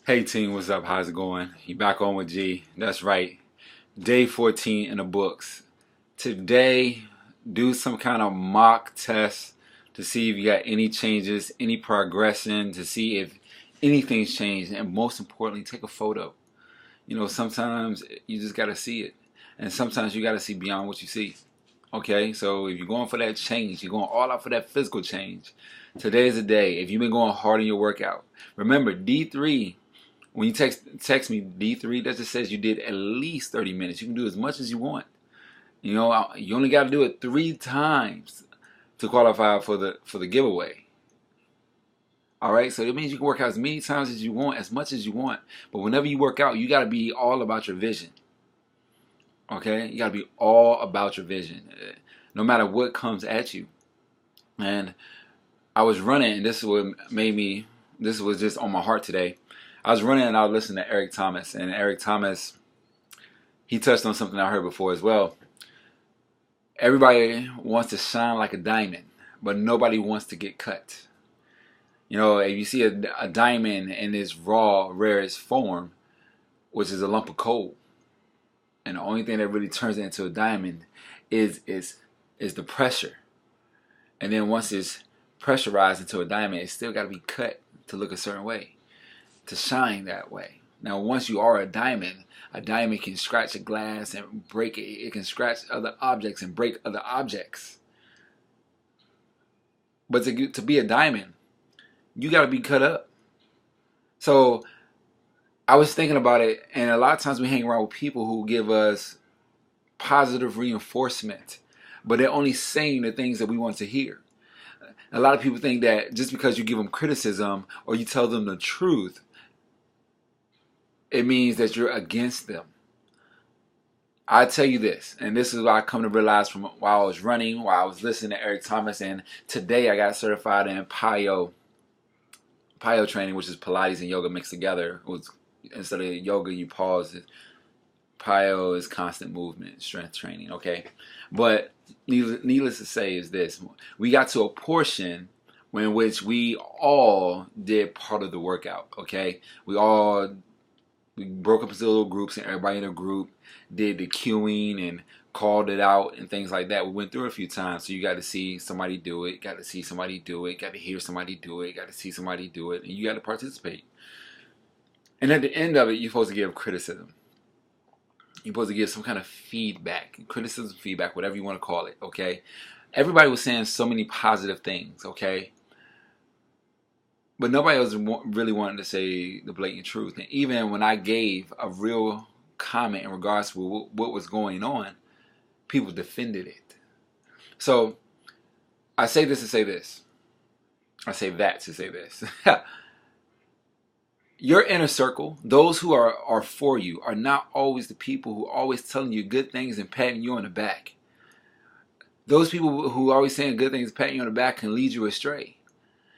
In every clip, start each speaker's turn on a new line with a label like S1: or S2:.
S1: Hey team, what's up? How's it going? You back on with G. That's right. Day 14 in the books. Today, do some kind of mock test to see if you got any changes, any progression, to see if anything's changed, and most importantly, take a photo. Sometimes you just gotta see it, and sometimes you gotta see beyond what you see. Okay, so if you're going for that change, you're going all out for that physical change. Today is the day. If you've been going hard in your workout, remember D3. When you text me D3, that just says you did at least 30 minutes. You can do as much as you want. You only got to do it 3 times to qualify for the giveaway. All right, so it means you can work out as many times as you want, as much as you want. But whenever you work out, you got to be all about your vision. Okay, you got to be all about your vision, no matter what comes at you. And I was running, and this is what made me. This was just on my heart today. I was running and I was listening to Eric Thomas, and Eric Thomas, he touched on something I heard before as well. Everybody wants to shine like a diamond, but nobody wants to get cut. If you see a diamond in its raw, rarest form, which is a lump of coal, and the only thing that really turns it into a diamond is the pressure. And then once it's pressurized into a diamond, it's still got to be cut to look a certain way, to shine that way. Now, once you are a diamond can scratch a glass and break it. It can scratch other objects and break other objects. But to be a diamond, you got to be cut up. So I was thinking about it, and a lot of times we hang around with people who give us positive reinforcement, but they're only saying the things that we want to hear. A lot of people think that just because you give them criticism or you tell them the truth, it means that you're against them. I tell you this, and this is what I come to realize from while I was running, while I was listening to Eric Thomas, and today I got certified in PiYo training, which is Pilates and yoga mixed together. Instead of yoga, you pause. PiYo is constant movement, strength training, okay? But needless to say is this. We got to a portion in which we all did part of the workout, okay? We broke up into little groups, and everybody in a group did the cueing and called it out and things like that. We went through it a few times, so you got to see somebody do it, got to see somebody do it, got to hear somebody do it, got to see somebody do it, and you got to participate. And at the end of it, you're supposed to give criticism. You're supposed to give some kind of feedback, criticism, feedback, whatever you want to call it, okay? Everybody was saying so many positive things, okay? But nobody was really wanting to say the blatant truth. And even when I gave a real comment in regards to what was going on, people defended it. So I say this to say this. I say that to say this. Your inner circle, those who are for you, are not always the people who are always telling you good things and patting you on the back. Those people who are always saying good things and patting you on the back can lead you astray.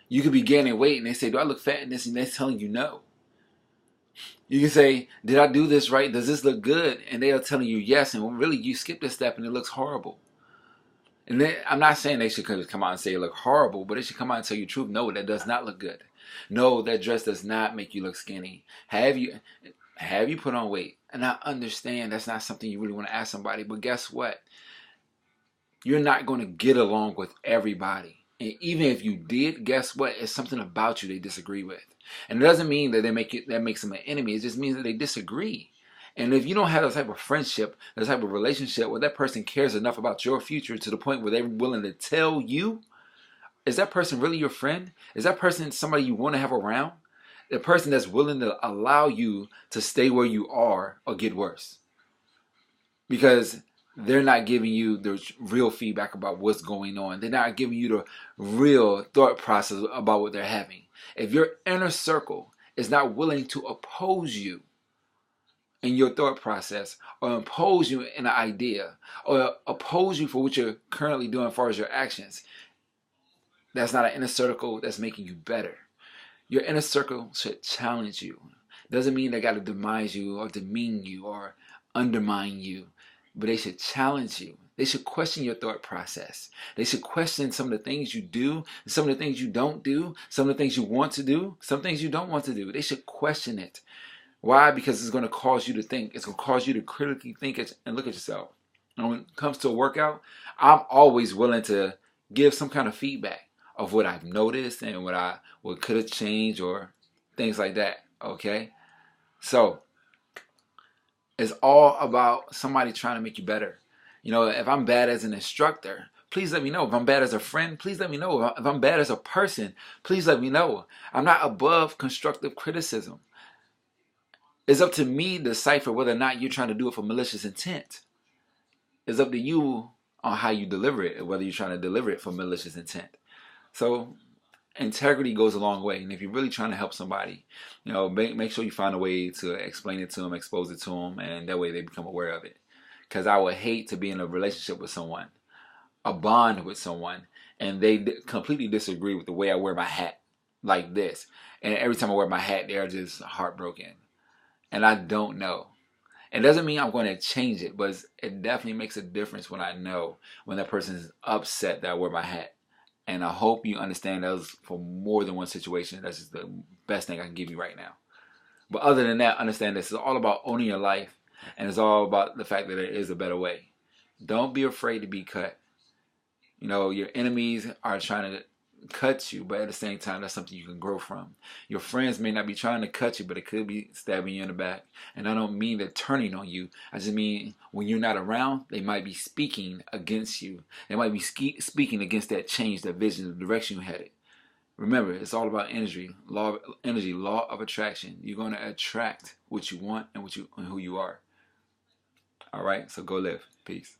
S1: You could be gaining weight and they say, do I look fat in this? And they're telling you no. You can say, did I do this right? Does this look good? And they are telling you yes. And really, you skipped a step and it looks horrible. And then, I'm not saying they should come out and say it look horrible, but they should come out and tell you the truth. No, that does not look good. No, that dress does not make you look skinny. Have you put on weight? And I understand that's not something you really want to ask somebody. But guess what? You're not going to get along with everybody. And even if you did, guess what? It's something about you they disagree with. And it doesn't mean that that makes them an enemy. It just means that they disagree. And if you don't have that type of friendship, that type of relationship where that person cares enough about your future to the point where they're willing to tell you, is that person really your friend? Is that person somebody you want to have around? The person that's willing to allow you to stay where you are or get worse. Because they're not giving you the real feedback about what's going on. They're not giving you the real thought process about what they're having. If your inner circle is not willing to oppose you in your thought process, or oppose you in an idea, or oppose you for what you're currently doing as far as your actions, that's not an inner circle that's making you better. Your inner circle should challenge you. Doesn't mean they got to demise you or demean you or undermine you. But they should challenge you. They should question your thought process. They should question some of the things you do, some of the things you don't do, some of the things you want to do, some things you don't want to do. They should question it. Why? Because it's going to cause you to think. It's going to cause you to critically think and look at yourself. And when it comes to a workout, I'm always willing to give some kind of feedback of what I've noticed and what could have changed or things like that. Okay? So it's all about somebody trying to make you better. You know, if I'm bad as an instructor, please let me know. If I'm bad as a friend, please let me know. If I'm bad as a person, please let me know. I'm not above constructive criticism. It's up to me to decipher whether or not you're trying to do it for malicious intent. It's up to you on how you deliver it, whether you're trying to deliver it for malicious intent. So integrity goes a long way. And if you're really trying to help somebody, you know, make sure you find a way to explain it to them, expose it to them, and that way they become aware of it. Because I would hate to be in a relationship with someone, a bond with someone, and they completely disagree with the way I wear my hat, like this. And every time I wear my hat, they're just heartbroken. And I don't know. It doesn't mean I'm going to change it, but it definitely makes a difference when I know when that person is upset that I wear my hat. And I hope you understand that was for more than one situation. That's just the best thing I can give you right now. But other than that, understand this is all about owning your life. And it's all about the fact that there is a better way. Don't be afraid to be cut. You know, your enemies are trying to cut you, but at the same time, that's something you can grow from. Your friends may not be trying to cut you, but it could be stabbing you in the back. And I don't mean they're turning on you. I just mean when you're not around, they might be speaking against you. They might be speaking against that change, that vision, the direction you headed. Remember, it's all about energy, law of attraction. You're going to attract what you want and who you are. All right, so go live. Peace.